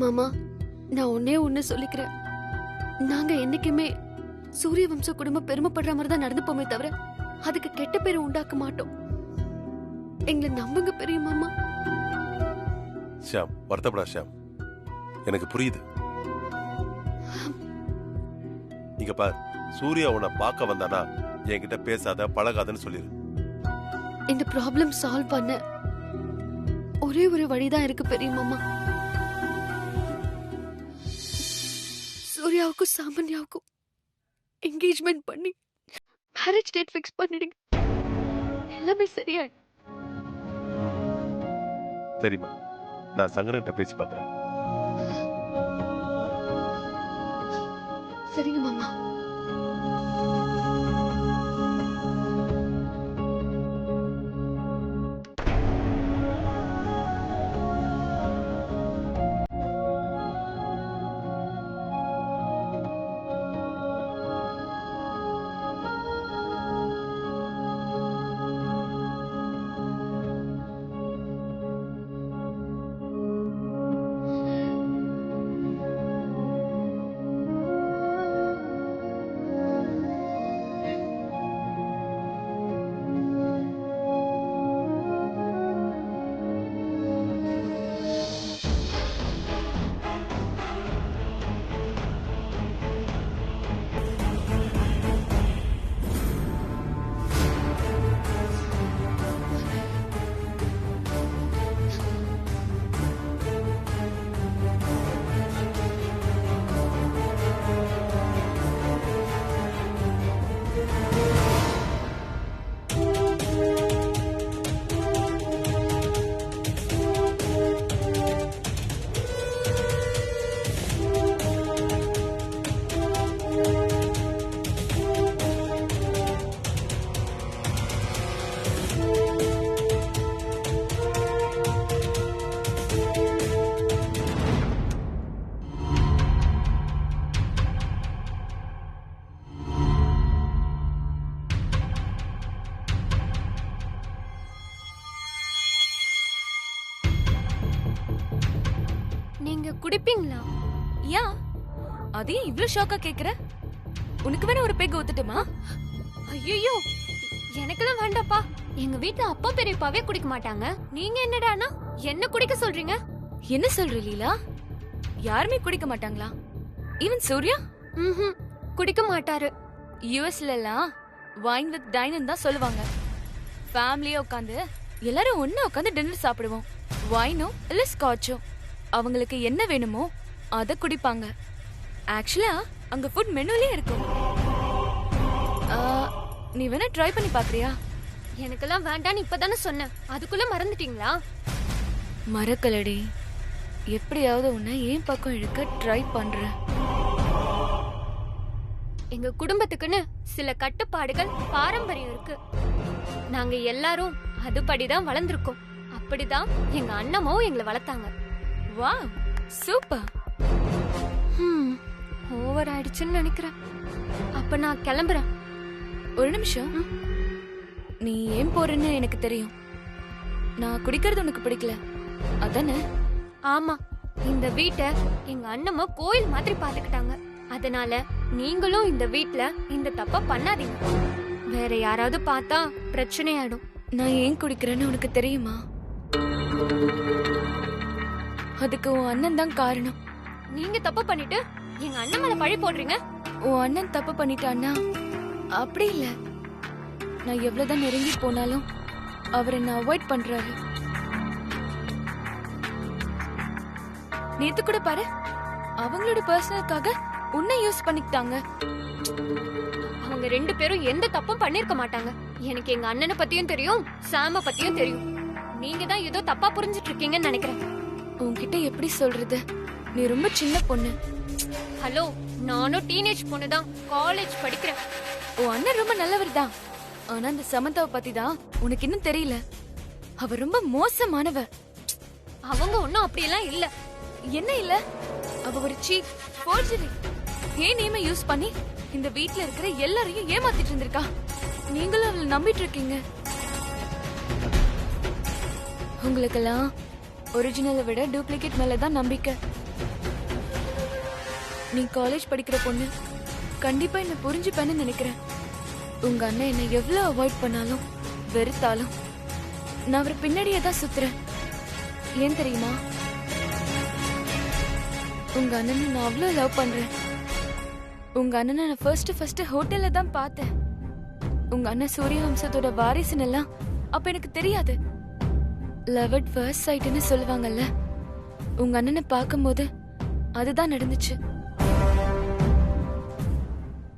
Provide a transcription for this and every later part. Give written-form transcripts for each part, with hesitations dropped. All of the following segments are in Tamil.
மாமா, நான் ஒண்ணு சொல்லிக்கிறேன். நாங்க என்னைக்குமே சூரிய வம்ச குடும்பம் பெருமைப்படுற மாதிரி தான் நடந்துப்போமே தவிர அதுக்கு கெட்ட பேரை உண்டாக்க மாட்டோம். எங்களை நம்புங்க பெரிய மாமா. ஷாம், வருத்தப்படா ஷாம், எனக்கு புரியுது. இங்க பார், சூர்யா உன்னை பார்க்க வந்தானா என்கிட்ட பேசாத பழகாதன்னு சொல்லிரு. இந்த ப்ராப்ளம் சால்வ் பண்ண ஒரே ஒரு வழிதான் இருக்கு பெரிய மாமா. சூர்யாவுக்கும் சாமான்யாவுக்கும் என்கேஜ்மெண்ட் பண்ணி மேரேஜ் டேட் ஃபிக்ஸ் பண்ணிடுங்க. எல்லாமே சரியா. சரிம்மா, நான் சங்கரன்ட்ட பேசி பார்க்கிறேன். சரிங்க மாமா. நீங்க குடிப்பீங்களா? யா, அதே இவ்ளோ ஷாக்கா கேக்குற? உனக்கு வேணா ஒரு பெக் ஊத்துட்டுமா? ஐயோ, எனக்கெல்லாம் வேண்டாப்பா. எங்க வீட்ல அப்பா பெரியப்பாவே குடிக்க மாட்டாங்க. நீங்க என்னடானா என்ன குடிக்க சொல்றீங்க? என்ன சொல்ற லீலா? யாருமே குடிக்க மாட்டாங்களா? ஈவன் சூர்யா குடிக்க மாட்டாரு. யுஎஸ்ல எல்லாம் வைன் வித் டைன் தான் சொல்லுவாங்க. ஃபேமிலியா உட்காந்து எல்லாரும் ஒண்ணா உட்காந்து டின்னர் சாப்பிடுவோம். வைனும் இல்ல ஸ்காட்சும். அவங்களுக்கு என்ன வேணுமோ அத குடிப்பாங்க. ஆக்சுவலா அங்க ஃபுட் மெனுலயே இருக்கும். நீ வேணா ட்ரை பண்ணி பாக்குறியா? எனக்கெல்லாம் வேண்டான்னு இப்பதானே சொன்னேன். அதுக்குள்ள மறந்துட்டீங்களா? மறக்கலடி. எப்படியாவது உன்னை ஏன் பக்கம் இழுக்க ட்ரை பண்றேன். எங்க குடும்பத்துக்குன்னு சில கட்டுப்பாடுகள் பாரம்பரியம் இருக்கு. நாங்க எல்லாரும் அதுபடிதான் வளர்ந்துருக்கோம். அப்படிதான் எங்க அண்ணமும் எங்களை வளர்த்தாங்க. Wow, super. ஓவர் ஆயிடுச்சுன்னு நினைக்கிறேன். அப்ப நான் கிளம்புறேன். ஒரு நிமிஷம். நீ ஏன் போறன்னு எனக்கு தெரியும். நான் குடிக்கிறது உனக்கு பிடிக்கல அதானே? ஆமா, இந்த வீட்டை எங்க அண்ணம்மா கோயில் மாதிரி பாத்துக்கிட்டாங்க. அதனால நீங்களும் இந்த வீட்ல இந்த தப்ப பண்ணாதீங்க. வேற யாராவது பார்த்தா பிரச்சனை ஆயிடும். நான் ஏன் குடிக்கிறேன்னு உனக்கு தெரியுமா? அதுக்கு உன் அண்ணன் தான் காரணம். நீங்க தப்பு பண்ணிட்டு எங்க அண்ணன் மேல பழி போடுறீங்க. உன் அண்ணன் தப்பு பண்ணிட்டான்னா அப்படி இல்ல. நான் எவ்வளவுதான் நெருங்கி போனாலும் அவர் என்ன அவாய்ட் பண்றாரு. நேத்து கூட பாரு, அவங்களோட பர்சனலுக்காக உன்னை யூஸ் பண்ணிக்கிட்டாங்க. அவங்க ரெண்டு பேரும் எந்த தப்பும் பண்ணிருக்க மாட்டாங்க. எனக்கு எங்க அண்ணனை பத்தியும் தெரியும், சாம பத்தியும் தெரியும். நீங்க தான் ஏதோ தப்பா புரிஞ்சிட்டு இருக்கீங்கன்னு நினைக்கிறேன். உன்கிட்ட எப்படி சொல்றது? நீ ரொம்ப சின்ன பொண்ணு. ஹலோ, நானும் டீனேஜ் பொண்ணு தான். காலேஜ் படிக்கிறேன். உன் அண்ணன் ரொம்ப நல்லவர் தான். ஆனா அந்த சமந்தாவை பத்தி தான் உனக்கு இன்னும் தெரியல. அவ ரொம்ப மோசமானவ. அவங்க ஒண்ணும் அப்படியெல்லாம் இல்ல. என்ன இல்ல? அவ ஒரு சீப் ஃபோர்ஜரி. ஏன் நேமை யூஸ் பண்ணி இந்த வீட்ல இருக்கிற எல்லாரையும் ஏமாத்திட்டு இருந்திருக்கா. நீங்களும் அவளை நம்பிட்டு இருக்கீங்க. உங்களுக்கெல்லாம் ஒரிஜினலை விட டூப்ளிகேட் மேலதான் நம்பிக்கை. நீ காலேஜ் படிக்கிற பொண்ணு, கண்டிப்பா என்ன புரிஞ்சுப்பேன்னு நினைக்கிறேன். உங்க அண்ணன் என்ன எவ்வளவு அவாய்ட் பண்ணாலும் வெறுத்தாலும் நான் அவர் பின்னாடியே தான் சுத்துறேன். ஏன் தெரியுமா? உங்க அண்ணனை நான் அவ்வளவு லவ் பண்றேன். உங்க அண்ணனை நான் ஃபர்ஸ்ட் ஹோட்டல்ல தான் பார்த்தேன். உங்க அண்ணன் சூரிய வம்சத்தோட வாரிசுன்னு எல்லாம் அப்ப எனக்கு தெரியாது. லவ் அட் ஃபர்ஸ்ட் சைட்னு சொல்லுவாங்கல்ல, உங்க அண்ணனை பார்க்கும்போது அதுதான் நடந்துச்சு.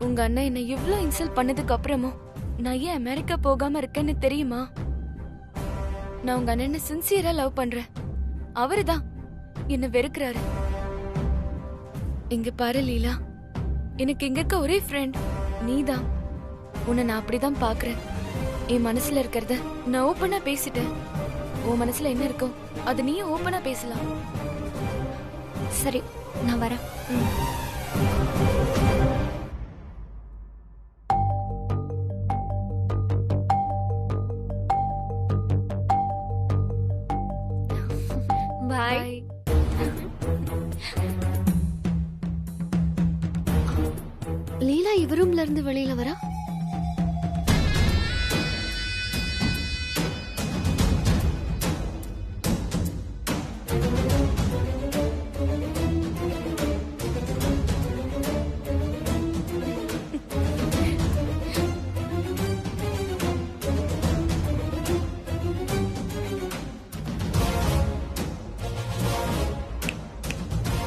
உங்க அண்ணன் என்ன இவ்ளோ இன்சல்ட் பண்ணதுக்கு அப்புறமும் நான் ஏன் அமெரிக்கா போகாம இருக்கேன்னு தெரியுமா? நான் உங்க அண்ணனை சின்சியரா லவ் பண்றேன். அவருதான் என்ன வெறுக்கிறாரு. இங்க பாரு லீலா, எனக்கு இங்க இருக்க ஒரே ஃப்ரெண்ட் நீதான். உன்னை நான் அப்படிதான் பாக்குறேன். என் மனசுல இருக்கிறத நான் ஓப்பனா பேசிட்டேன். உன் மனசுல என்ன இருக்கோ அது நீயும் ஓப்பனா பேசலாம். சரி, நான் வரேன். பாய். லீலா இவ ரூம்ல இருந்து வெளியில வரா.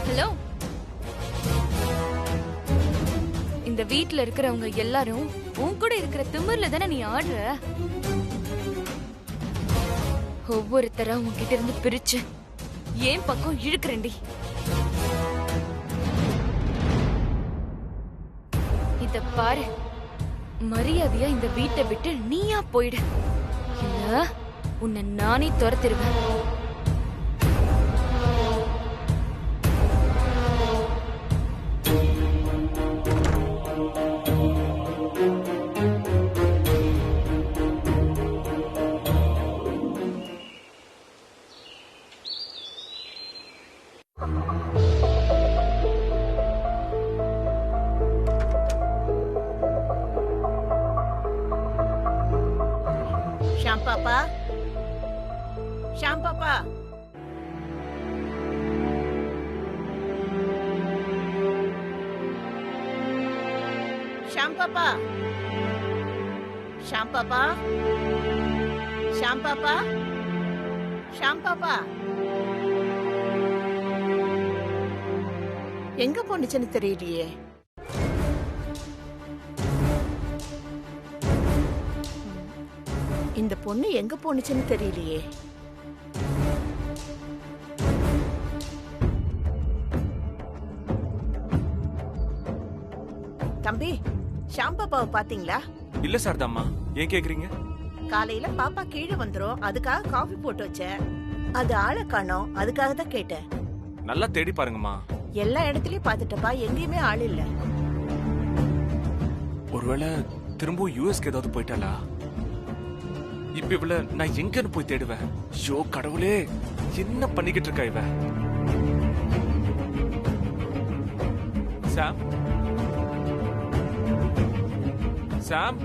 ஹலோ, இந்த வீட்ல இருக்கிறவங்க எல்லாரும் உன் கூட இருக்கிற திமிர்ல தானே நீ ஆடுற. ஒவ்வொருத்தரா உன்கிட்ட இருந்து பிரிச்சு ஏன் பக்கம் இழுக்கிறேன்டி. இத பாரு, மரியாதையா இந்த வீட்டை விட்டு நீயா போயிடு, இல்ல உன்னை நானே துரத்திருவேன். ஷாம் பாப்பா, ஷாம் பாப்பா, ஷாம் பாப்பா, ஷாம் பாப்பா, ஷாம் பாப்பா, ஷாம் பாப்பா, எங்க போனுச்சுன்னு தெரியலையே. இந்த பொண்ணு எங்க போனுச்சுன்னு தெரியலையே. தம்பி, ஷாம் பாப்பாவை பாத்தீங்களா? இல்ல சாரதாம்மா, ஏன் கேக்குறீங்க? காலையில பாப்பா கீழே வந்துரும், அதுக்காக காஃபி போட்டு வச்சேன். அது ஆளை காணோம், அதுக்காக தான் கேட்டேன். நல்லா தேடி பாருங்கம்மா. எல்லா இடத்துலயும் பாத்துட்டப்பா, எங்கேயுமே ஆள் இல்ல. ஒருவேளை திரும்பவும் யூஎஸ்க்கு ஏதாவது போயிட்டாளா? இப்ப இவள நான் எங்கன்னு போய் தேடுவேன்? ஷோ கடவுளே, என்ன பண்ணிக்கிட்டு இருக்கா இவ? சாம், சாம்,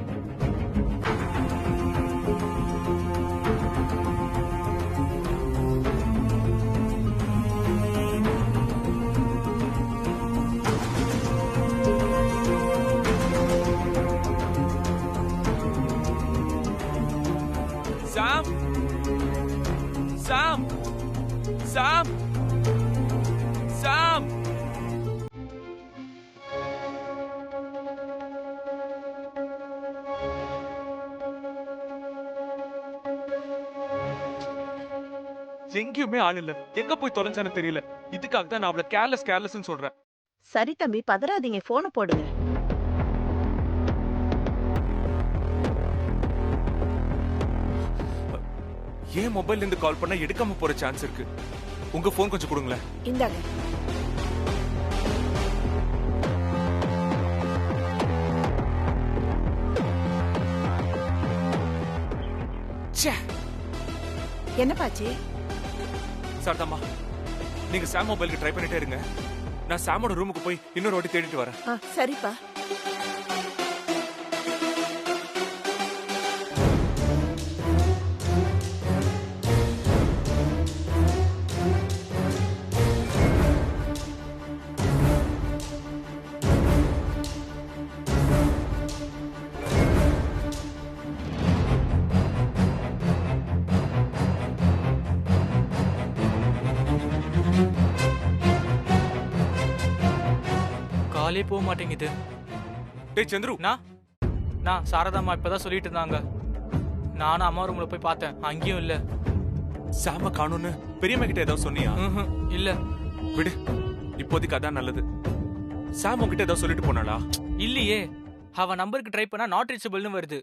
சாம், சாம், சாம், சாம். எங்கேயுமே ஆள் இல்ல. எங்க போய் தொலைஞ்சானு தெரியல. இதுக்காக தான் நான் அவளை கேர்லெஸ்னு சொல்றேன். சரி தம்பி, பதறாதீங்க, போனை போடுங்க. ஏன் மொபைல்ல இருந்து கால் பண்ணா எடுக்காம போற சான்ஸ் இருக்கு. உங்க போன் கொஞ்சம் கொடுங்களேன். இந்தாங்க. ச்சே, என்ன பாச்சு? சாரதாம்மா, நீங்க சாம் மொபைலுக்கு ட்ரை பண்ணிட்டே இருங்க. நான் சாமோட ரூமுக்கு போய் இன்னொரு வாட்டி தேடிட்டு வரேன். சரிப்பா. காலே போக மாட்டேங்குது. டேய் சந்துரு, நான் சாரதாம்மா இப்பதான் சொல்லிட்டு இருந்தாங்க. நானும் அம்மா ரூம்ல போய் பார்த்தேன், அங்கேயும் இல்ல. சாம காணும்னு பெரியம்மா கிட்ட ஏதாவது சொன்னியா? இல்ல. விடு, இப்போதைக்கு அதான் நல்லது. சாம் உன்கிட்ட ஏதாவது சொல்லிட்டு போனாளா? இல்லையே, அவ நம்பருக்கு ட்ரை பண்ணா நாட் ரீச்சபிள்னு வருது.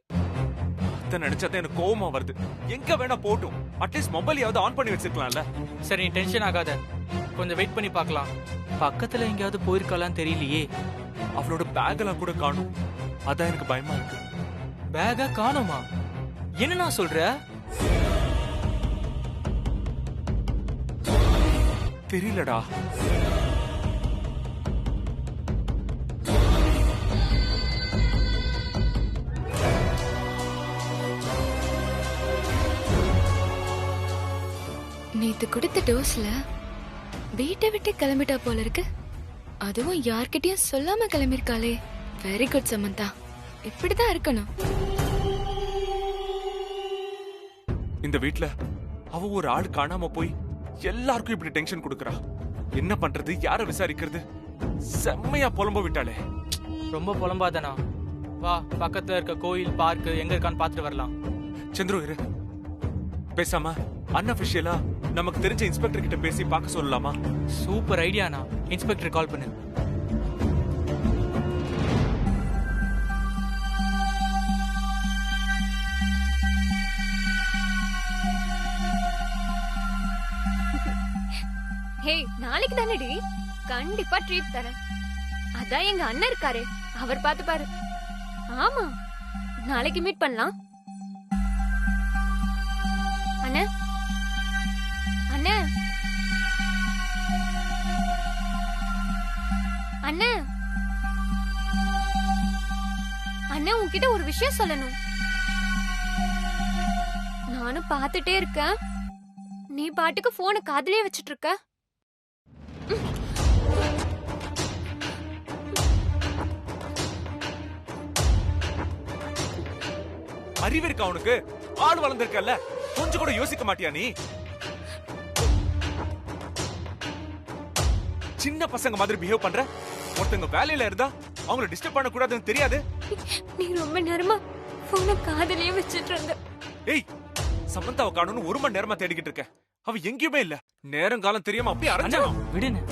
அத நினைச்சா எனக்கு கோவமா வருது. எங்க வேணா போட்டும், அட்லீஸ்ட் மொபைலையாவது ஆன் பண்ணி வச்சிருக்கலாம்ல. சரி, நீ டென்ஷன் ஆகாத, கொஞ்சம் வெயிட் பண்ணி பார்க்கலாம். பக்கத்துல எங்கேயாவது போயிருக்கலாம்னு தெரியலையே. அவளோட பேக் எல்லாம் கூட காணும். அதான் எனக்கு பயமா இருக்கு. பேக்கா காணுமா? என்ன நான் சொல்ற? தெரியலடா. நேத்து கொடுத்த டோஸ்ல வீட்டை விட்டு கிளம்பிட்டா போல இருக்கு. அதுவும் யார்கிட்டயும் சொல்லாம கிளம்பிருக்காளே. வெரி குட் சமந்தா, இப்படிதான் இருக்கணும். இந்த வீட்ல அவ ஒரு ஆள் காணாம போய் எல்லாருக்கும் இப்படி டென்ஷன் கொடுக்கறா. என்ன பண்றது, யார விசாரிக்கிறது? செம்மையா புலம்ப விட்டாளே. ரொம்ப புலம்பாதனா? வா, பக்கத்துல இருக்க கோயில், பார்க் எங்க இருக்கான்னு பாத்துட்டு வரலாம். சந்துரு இரு, பேசாம அன்அபிஷியலா நமக்கு தெரிஞ்ச இன்ஸ்பெக்டர் கிட்ட பேசி பார்க்க சொல்லலாமா? சூப்பர் ஐடியாண்ணா. இன்ஸ்பெக்டர் கால் பண்ணு. ஹே, நாளைக்கு தானடி கண்டிப்பா ட்ரீட் தரேன். அதான் எங்க அண்ணன் இருக்காரு, அவர் பார்த்து பாரு. ஆமா, நாளைக்கு மீட் பண்ணலாம். அண்ணா, அண்ணா, அண்ணா, அண்ணா, உன்கிட்ட ஒரு விஷயம் சொல்லணும். நானும் பார்த்துட்டே இருக்கேன், நீ பாட்டுக்கு போனை காதுலயே வச்சிட்டு இருக்க. அறிவு இருக்கா உனக்கு? ஆள் வளர்ந்திருக்கல்ல, கொஞ்சம் கூட யோசிக்க மாட்டியா நீ? சின்ன பசங்க மாதிரி பிஹேவ் பண்ற. ஒருத்தங்க வேலையில இருந்தா அவங்கள டிஸ்டர்ப் பண்ண கூடாதுன்னு தெரியாது? நீ ரொம்ப நேரமா போனை காதுலயே வச்சிட்டு இருந்த. ஏய், சமந்தாவை காணும்னு 1 மணி நேரமா தேடிக்கிட்டு இருக்க. அவ எங்கேயுமே இல்ல. நேரம் காலம் தெரியாம அப்படியே அரைஞ்சான். விடுன்னு.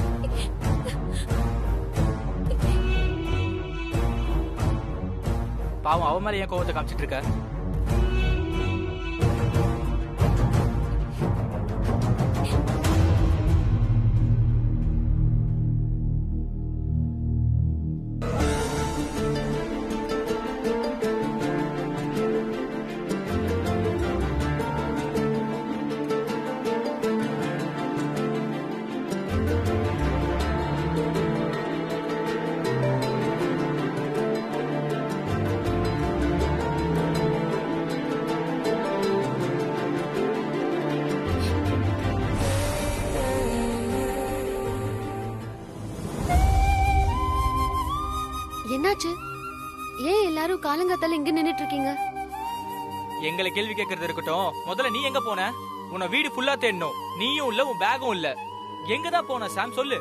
பாவம், அவ மேல ஏன் கோவத்தை காமிச்சிட்டு இருக்க? என்னாச்சு? ஏன் எல்லாரும் காலங்காத்தால இங்க நின்னுட்டு இருக்கீங்க? எங்களை கேள்வி கேட்கறது இருக்கட்டும், முதல்ல நீ எங்க போன? உன்னை வீடு ஃபுல்லா தேடணும். நீயும் இல்ல, உன் பேகும் இல்ல. எங்கதான் போன சாம், சொல்லு.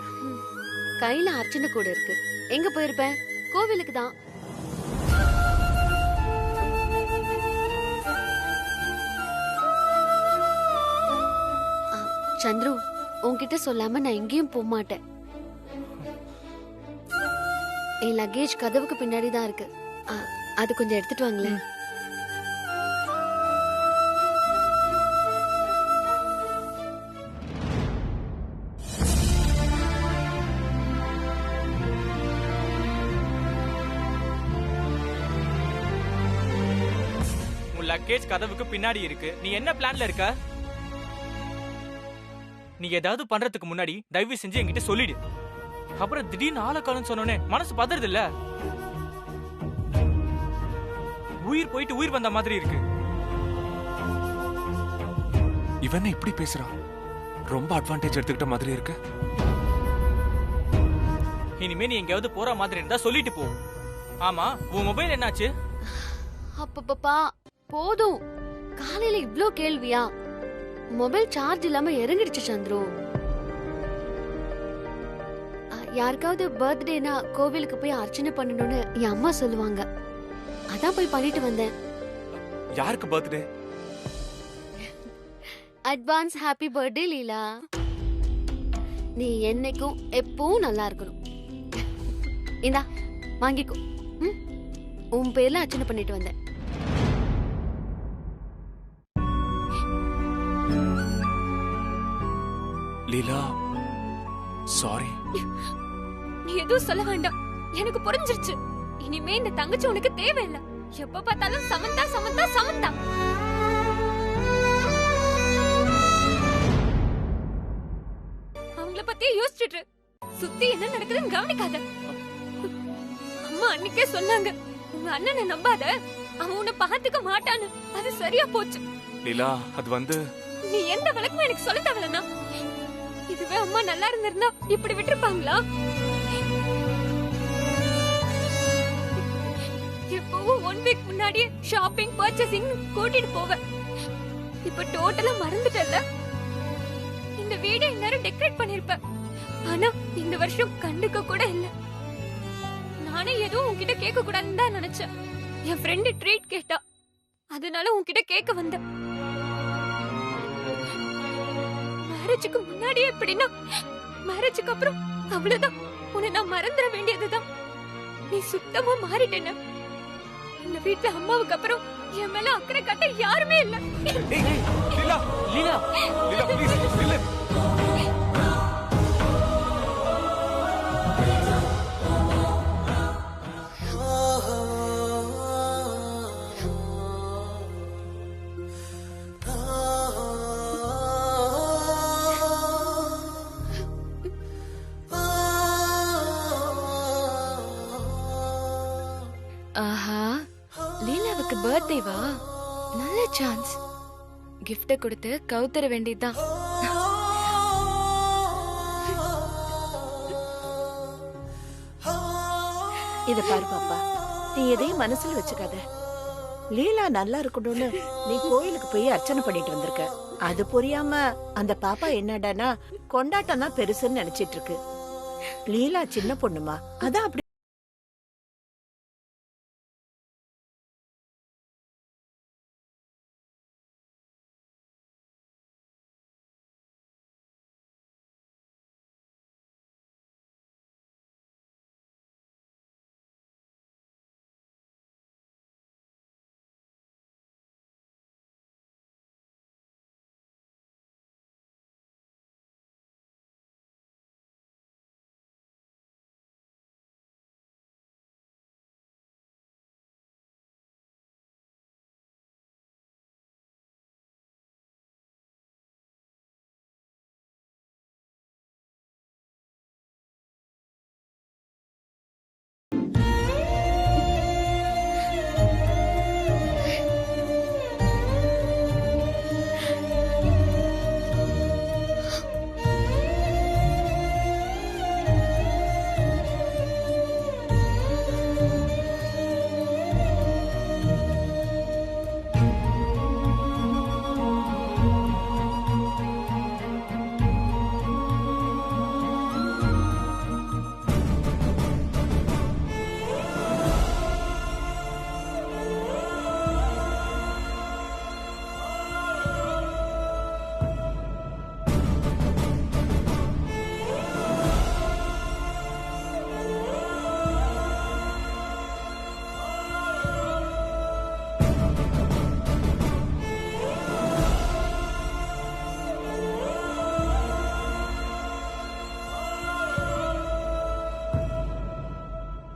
கையில அர்ச்சனை கூட இருக்கு. எங்க போயிருப்பேன்? கோவிலுக்கு தான். சந்துரு, உன்கிட்ட சொல்லாம நான் எங்கேயும் போக மாட்டேன். என் லக்கேஜ் கதவுக்கு பின்னாடி தான் இருக்கு. அது கொஞ்சம் எடுத்துட்டு வாங்களேன். உன் லக்கேஜ் கதவுக்கு பின்னாடி இருக்கு. நீ என்ன பிளான்ல இருக்க? நீ ஏதாவது பண்றதுக்கு முன்னாடி தயவு செஞ்சு என்கிட்ட சொல்லிடு. அப்புறம் திடீர்னு ஆளக்காலன்னு சொன்னோனே மனசு பதறது இல்ல. உயிர் போயிட்டு உயிர் வந்த மாதிரி இருக்கு. இவன் இப்படி பேசுறான், ரொம்ப அட்வான்டேஜ் எடுத்துக்கிட்ட மாதிரி இருக்கு. இனிமே நீ எங்கேயாவது போற மாதிரி இருந்தா சொல்லிட்டு போ. ஆமா, உன் மொபைல் என்னாச்சு? அப்பப்பா போதும், காலையில இவ்ளோ கேள்வியா? மொபைல் சார்ஜ் இல்லாம இறங்கிடுச்சு சந்துரு. யாருக்காவது பர்த்டேனா கோவிலுக்கு போய் அர்ச்சனை பண்ணணும்னு என் அம்மா சொல்லுவாங்க. அதான் போய் பண்ணிட்டு வந்தேன். யாருக்கு பர்த்டே? அட்வான்ஸ் ஹாப்பி பர்த்டே லீலா. நீ என்னைக்கும் எப்பவும் நல்லா இருக்கணும். இந்தா வாங்கிக்கோ. உன் பேர்ல அர்ச்சனை பண்ணிட்டு வந்தேன். லீலா சாரி. நீ எதுவும் சொல்ல வேண்டாம், எனக்கு புரிஞ்சிருச்சு. இனிமே இந்த தங்கச்சி உனக்கு தேவையில்லை. எப்ப பார்த்தாலும் சமந்தா சமந்தா சமந்தா. அவங்கள பத்தியே யோசிச்சுட்டு சுத்தி என்ன நடக்குதுன்னு கவனிக்காத. அம்மா அன்னைக்கே சொன்னாங்க, உங்க அண்ணனை நம்பாத, அவன் உன்னை பாத்துக்க மாட்டான்னு. அது சரியா போச்சு. லீலா அது வந்து நீ எந்த விளக்கமும் எனக்கு சொல்ல தேவையில்லனா. இதுவே அம்மா நல்லா இருந்திருந்தா இப்படி விட்டுருப்பாங்களா? எப்பவும் 1 வீக் முன்னாடியே ஷாப்பிங் பர்ச்சேசிங் கூட்டிட்டு போவேன். இப்ப டோட்டலா மறந்துட்டல. இந்த வீடை இந்நேரம் டெக்கரேட் பண்ணிருப்பேன். ஆனா இந்த வருஷம் கண்டுக்க கூட இல்ல. நானே எதுவும் உன்கிட்ட கேட்க கூடாதுன்னு தான் நினைச்சேன். என் ஃப்ரெண்டு ட்ரீட் கேட்டா, அதனால உன்கிட்ட கேட்க வந்தேன். மேரேஜுக்கு முன்னாடியே எப்படின்னா, மேரேஜுக்கு அப்புறம் அவ்வளவுதான். உன்னை நான் மறந்துட வேண்டியதுதான். நீ சுத்தமா மாறிட்டேன. இந்த வீட்ல அம்மாவுக்கு அப்புறம் என் மேல அக்கறை காட்ட யாருமே இல்ல. லீலா லீலா லீலா ப்ளீஸ் நில்லு. ஆஹா, லீலாவுக்கு பர்த்டேவா? நல்ல சான்ஸ். கிஃப்ட கொடுத்து கவுத்தர வேண்டியதுதான். இத பாரு பாப்பா, நீ எதையும் மனசுல வச்சுக்காத. லீலா நல்லா இருக்கணும்னு நீ கோயிலுக்கு போய் அர்ச்சனை பண்ணிட்டு வந்திருக்க. அது புரியாம அந்த பாப்பா என்னடானா கொண்டாட்டம் தான் பெருசுன்னு நினைச்சிட்டு இருக்கு. லீலா சின்ன பொண்ணுமா, அதான் அப்படி